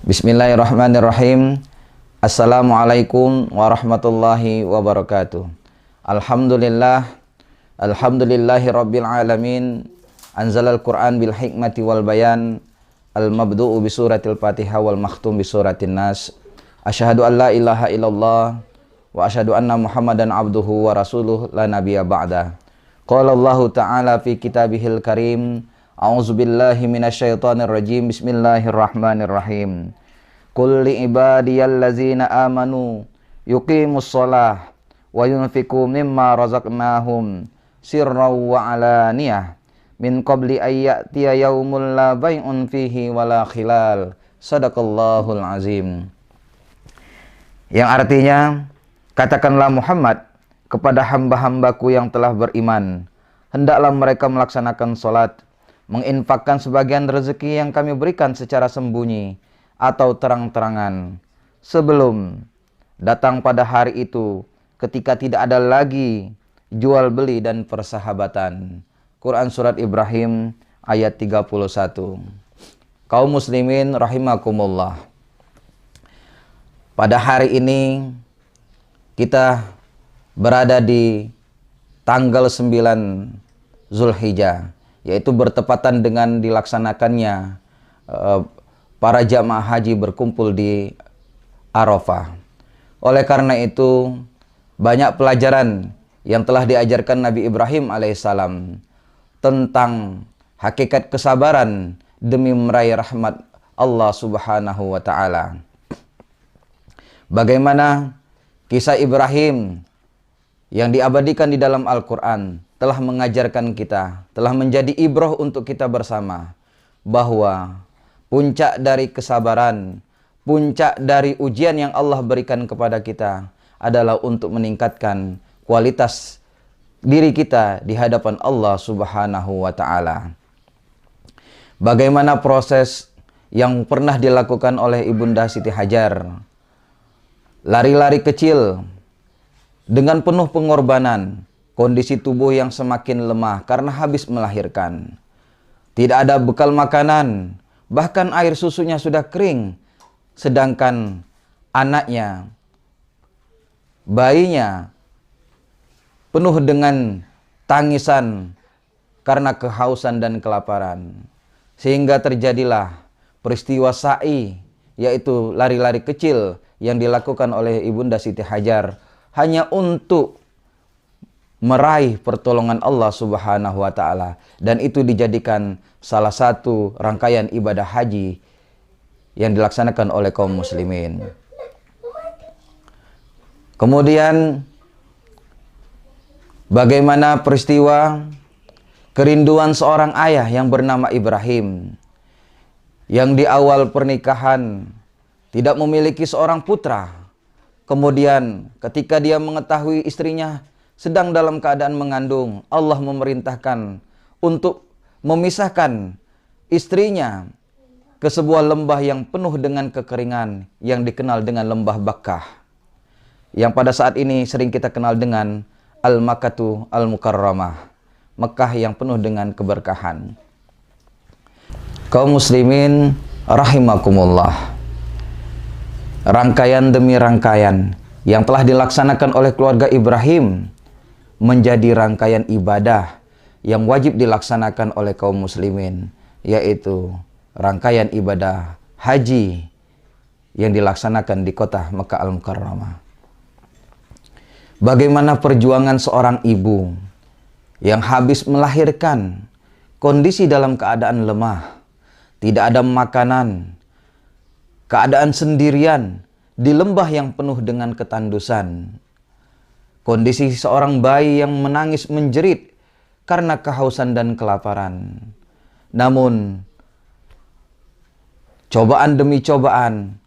Bismillahirrahmanirrahim. Assalamualaikum warahmatullahi wabarakatuh. Alhamdulillahi rabbil alamin. Anzalal Qur'an bil hikmati wal bayan. Al-mabdu'u bi suratil Fatihah wal makhtum bi suratin Nas. Asyhadu an la ilaha illallah wa asyhadu anna Muhammadan abduhu wa rasuluh la nabiyya ba'da. Qala Allah ta'ala fi kitabihil karim. A'udzubillahi minasyaitonir rajim. Bismillahirrahmanirrahim. Qul li ibadiyallazina amanu yuqimus shalah wa yunfiqu mimma razaqnahum sirran wa alaniyah min qabli ayyatiya yaumul la bai'un fihi wala khilal. Sadaqallahul azim. Yang artinya, katakanlah Muhammad kepada hamba-hambaku yang telah beriman, hendaklah mereka melaksanakan salat, menginfakkan sebagian rezeki yang kami berikan secara sembunyi atau terang-terangan, sebelum datang pada hari itu ketika tidak ada lagi jual beli dan persahabatan. Quran Surat Ibrahim ayat 31. Kaum muslimin rahimakumullah. Pada hari ini kita berada di tanggal 9 Zulhijjah, yaitu bertepatan dengan dilaksanakannya para jamaah haji berkumpul di Arafah. Oleh karena itu, banyak pelajaran yang telah diajarkan Nabi Ibrahim alaihissalam tentang hakikat kesabaran demi meraih rahmat Allah subhanahu wa ta'ala. Bagaimana kisah Ibrahim yang diabadikan di dalam Al-Quran telah mengajarkan kita, telah menjadi ibrah untuk kita bersama, bahwa puncak dari kesabaran, puncak dari ujian yang Allah berikan kepada kita adalah untuk meningkatkan kualitas diri kita di hadapan Allah subhanahu wa ta'ala. Bagaimana proses yang pernah dilakukan oleh Ibunda Siti Hajar, lari-lari kecil dengan penuh pengorbanan, kondisi tubuh yang semakin lemah karena habis melahirkan. Tidak ada bekal makanan, bahkan air susunya sudah kering. Sedangkan anaknya, bayinya, penuh dengan tangisan karena kehausan dan kelaparan. Sehingga terjadilah peristiwa sa'i, yaitu lari-lari kecil yang dilakukan oleh Ibunda Siti Hajar hanya untuk meraih pertolongan Allah subhanahu wa ta'ala. Dan itu dijadikan salah satu rangkaian ibadah haji yang dilaksanakan oleh kaum muslimin. Kemudian bagaimana peristiwa kerinduan seorang ayah yang bernama Ibrahim, yang di awal pernikahan tidak memiliki seorang putra. Kemudian ketika dia mengetahui istrinya sedang dalam keadaan mengandung, Allah memerintahkan untuk memisahkan istrinya ke sebuah lembah yang penuh dengan kekeringan yang dikenal dengan lembah Bakkah, yang pada saat ini sering kita kenal dengan Al-Makkatu Al-Mukarramah, Mekah yang penuh dengan keberkahan. Kaum muslimin rahimakumullah, rangkaian demi rangkaian yang telah dilaksanakan oleh keluarga Ibrahim menjadi rangkaian ibadah yang wajib dilaksanakan oleh kaum muslimin, yaitu rangkaian ibadah haji yang dilaksanakan di kota Mekah Al-Mukarramah. Bagaimana perjuangan seorang ibu yang habis melahirkan, kondisi dalam keadaan lemah, tidak ada makanan, keadaan sendirian di lembah yang penuh dengan ketandusan. Kondisi seorang bayi yang menangis menjerit karena kehausan dan kelaparan. Namun, cobaan demi cobaan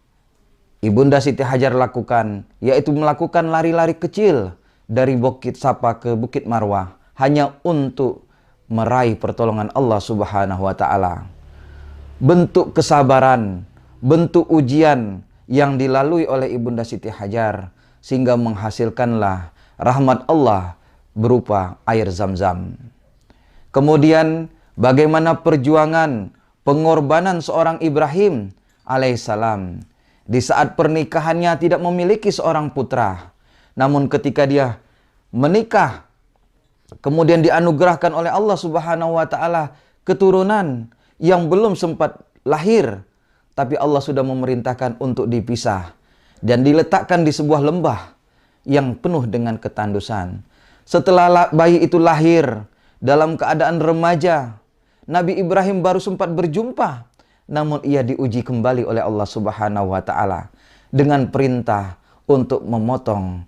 Ibunda Siti Hajar lakukan, yaitu melakukan lari-lari kecil dari Bukit Safa ke Bukit Marwah hanya untuk meraih pertolongan Allah subhanahu wa ta'ala. Bentuk kesabaran, bentuk ujian yang dilalui oleh Ibunda Siti Hajar sehingga menghasilkanlah rahmat Allah berupa air Zam-Zam. Kemudian bagaimana perjuangan, pengorbanan seorang Ibrahim alaihissalam. Di saat pernikahannya tidak memiliki seorang putra. Namun ketika dia menikah, kemudian dianugerahkan oleh Allah Subhanahu wa taala keturunan yang belum sempat lahir, tapi Allah sudah memerintahkan untuk dipisah dan diletakkan di sebuah lembah yang penuh dengan ketandusan. Setelah bayi itu lahir dalam keadaan remaja, Nabi Ibrahim baru sempat berjumpa, namun ia diuji kembali oleh Allah Subhanahu wa taala dengan perintah untuk memotong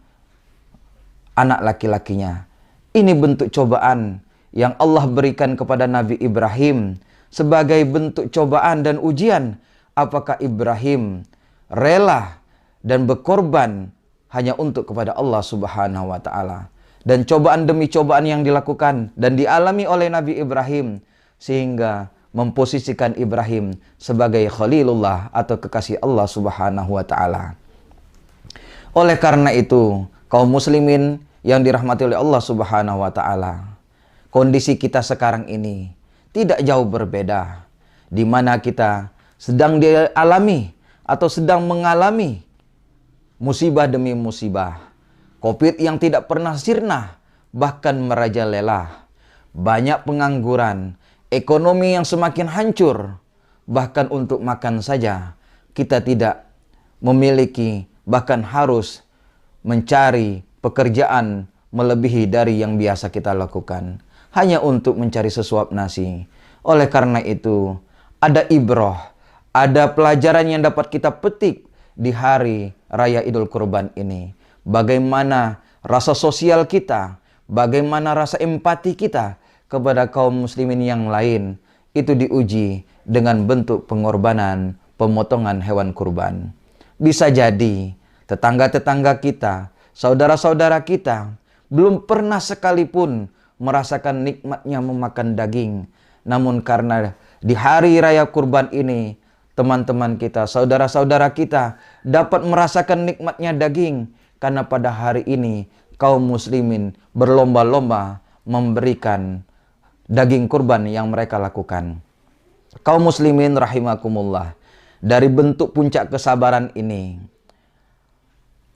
anak laki-lakinya. Ini bentuk cobaan yang Allah berikan kepada Nabi Ibrahim sebagai bentuk cobaan dan ujian. Apakah Ibrahim rela dan berkorban hanya untuk kepada Allah Subhanahu wa taala? Dan cobaan demi cobaan yang dilakukan dan dialami oleh Nabi Ibrahim sehingga memposisikan Ibrahim sebagai Khalilullah atau kekasih Allah Subhanahu wa taala. Oleh karena itu, kaum muslimin yang dirahmati oleh Allah Subhanahu wa taala, kondisi kita sekarang ini tidak jauh berbeda, di mana kita sedang dialami atau sedang mengalami musibah demi musibah. Covid yang tidak pernah sirna, bahkan merajalela. Banyak pengangguran, ekonomi yang semakin hancur, bahkan untuk makan saja kita tidak memiliki, bahkan harus mencari pekerjaan melebihi dari yang biasa kita lakukan hanya untuk mencari sesuap nasi. Oleh karena itu, ada ibrah, ada pelajaran yang dapat kita petik di hari raya Idul Kurban ini. Bagaimana rasa sosial kita, bagaimana rasa empati kita kepada kaum muslimin yang lain itu diuji dengan bentuk pengorbanan, pemotongan hewan kurban. Bisa jadi tetangga-tetangga kita, saudara-saudara kita belum pernah sekalipun merasakan nikmatnya memakan daging. Namun karena di hari raya kurban ini, teman-teman kita, saudara-saudara kita dapat merasakan nikmatnya daging. Karena pada hari ini kaum muslimin berlomba-lomba memberikan daging kurban yang mereka lakukan. Kaum muslimin rahimakumullah, dari bentuk puncak kesabaran ini,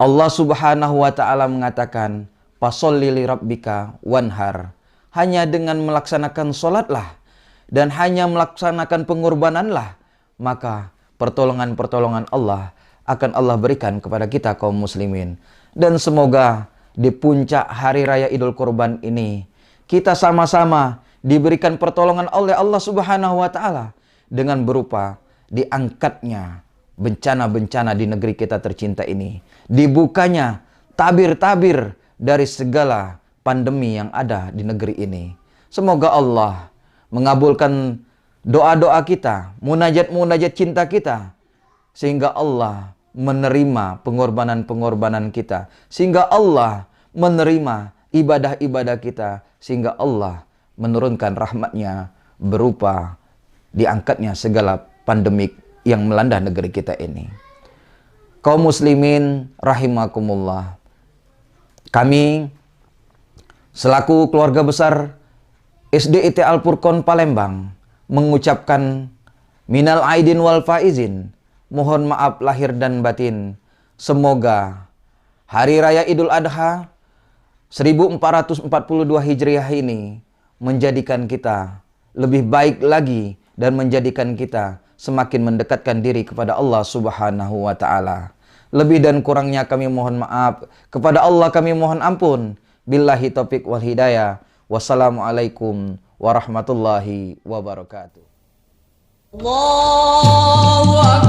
Allah Subhanahu wa taala mengatakan, "Fasholli li rabbika wanhar." Hanya dengan melaksanakan salatlah dan hanya melaksanakan pengorbananlah, maka pertolongan-pertolongan Allah akan Allah berikan kepada kita kaum muslimin. Dan semoga di puncak hari raya Idul Kurban ini kita sama-sama diberikan pertolongan oleh Allah Subhanahu wa taala dengan berupa diangkatnya bencana-bencana di negeri kita tercinta ini, dibukanya tabir-tabir dari segala pandemi yang ada di negeri ini. Semoga Allah mengabulkan doa-doa kita, munajat-munajat cinta kita, sehingga Allah menerima pengorbanan-pengorbanan kita, sehingga Allah menerima ibadah-ibadah kita, sehingga Allah menurunkan rahmatnya berupa diangkatnya segala pandemik yang melanda negeri kita ini. Kaum muslimin rahimakumullah, kami selaku keluarga besar SDIT Al-Furqon Palembang mengucapkan minal aidin wal faizin, mohon maaf lahir dan batin. Semoga hari raya Idul Adha 1442 Hijriah ini menjadikan kita lebih baik lagi dan menjadikan kita semakin mendekatkan diri kepada Allah Subhanahu wa taala. Lebih dan kurangnya kami mohon maaf. Kepada Allah kami mohon ampun. Billahi taufik wal hidayah. Wassalamualaikum warahmatullahi wabarakatuh. Allahu Akbar.